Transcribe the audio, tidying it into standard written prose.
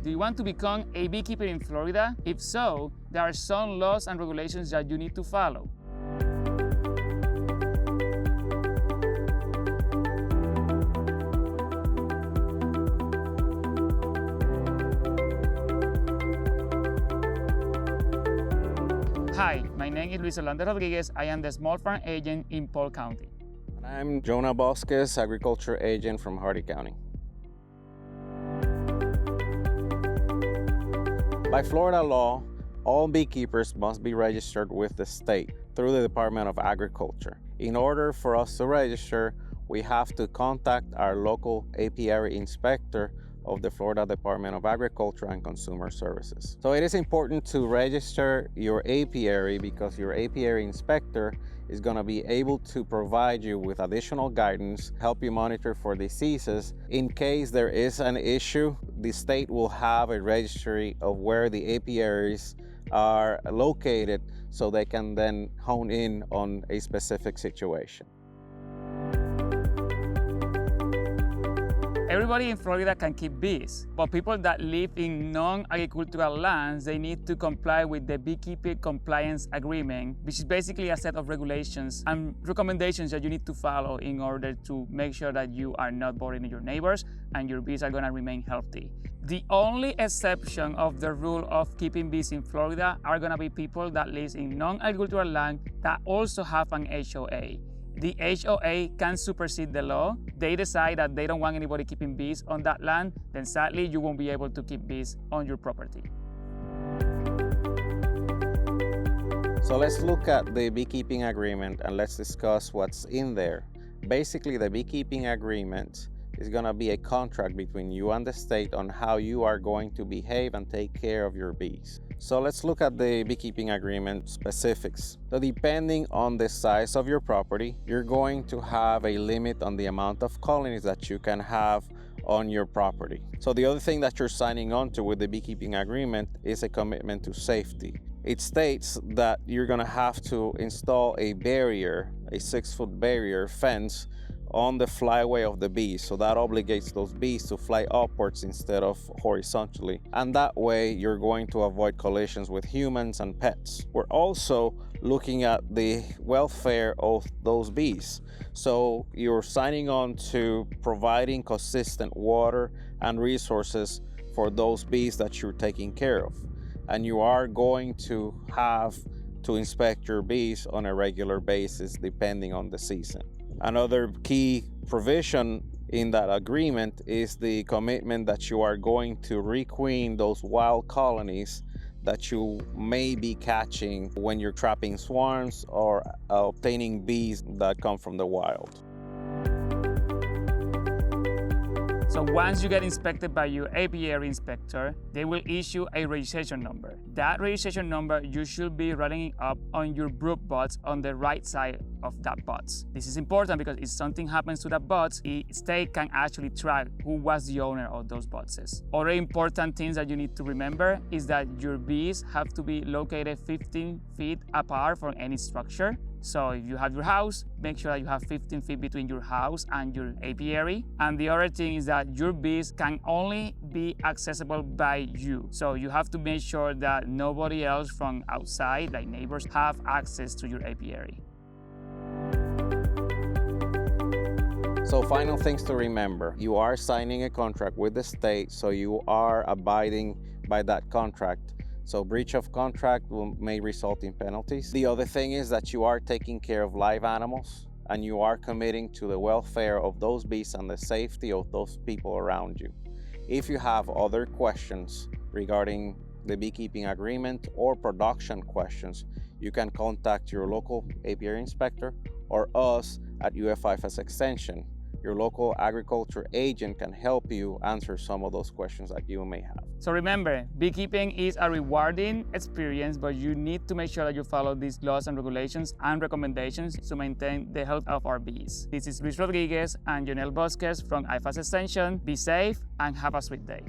Do you want to become a beekeeper in Florida? If so, there are some laws and regulations that you need to follow. Hi, my name is Luis Orlando Rodriguez. I am the small farm agent in Polk County. And I'm Jonah Bosques, agriculture agent from Hardy County. By Florida law, all beekeepers must be registered with the state through the Department of Agriculture. In order for us to register, we have to contact our local apiary inspector of the Florida Department of Agriculture and Consumer Services. So it is important to register your apiary because your apiary inspector is going to be able to provide you with additional guidance, help you monitor for diseases. In case there is an issue, the state will have a registry of where the apiaries are located so they can then hone in on a specific situation. Everybody in Florida can keep bees, but people that live in non-agricultural lands, they need to comply with the Beekeeping Compliance Agreement, which is basically a set of regulations and recommendations that you need to follow in order to make sure that you are not bothering your neighbors and your bees are going to remain healthy. The only exception of the rule of keeping bees in Florida are going to be people that live in non-agricultural land that also have an HOA. The HOA can supersede the law. They decide that they don't want anybody keeping bees on that land, then sadly you won't be able to keep bees on your property. So let's look at the beekeeping agreement and let's discuss what's in there. Basically, the beekeeping agreement is going to be a contract between you and the state on how you are going to behave and take care of your bees. So let's look at the beekeeping agreement specifics. So depending on the size of your property, you're going to have a limit on the amount of colonies that you can have on your property. So the other thing that you're signing on to with the beekeeping agreement is a commitment to safety. It states that you're going to have to install a barrier, a 6-foot barrier fence on the flyway of the bees. So that obligates those bees to fly upwards instead of horizontally. And that way you're going to avoid collisions with humans and pets. We're also looking at the welfare of those bees. So you're signing on to providing consistent water and resources for those bees that you're taking care of. And you are going to have to inspect your bees on a regular basis depending on the season. Another key provision in that agreement is the commitment that you are going to requeen those wild colonies that you may be catching when you're trapping swarms or obtaining bees that come from the wild. So once you get inspected by your apiary inspector, they will issue a registration number. That registration number, you should be writing it up on your brood box on the right side of that box. This is important because if something happens to that box, the state can actually track who was the owner of those boxes. Other important things that you need to remember is that your bees have to be located 15 feet apart from any structure. So if you have your house, make sure that you have 15 feet between your house and your apiary. And the other thing is that your bees can only be accessible by you. So you have to make sure that nobody else from outside, like neighbors, have access to your apiary. So final things to remember, you are signing a contract with the state, so you are abiding by that contract. So breach of contract may result in penalties. The other thing is that you are taking care of live animals and you are committing to the welfare of those bees and the safety of those people around you. If you have other questions regarding the beekeeping agreement or production questions, you can contact your local apiary inspector or us at IFAS Extension. Your local agriculture agent can help you answer some of those questions that you may have. So remember, beekeeping is a rewarding experience, but you need to make sure that you follow these laws and regulations and recommendations to maintain the health of our bees. This is Luis Rodriguez and Jonel Bosques from IFAS Extension. Be safe and have a sweet day.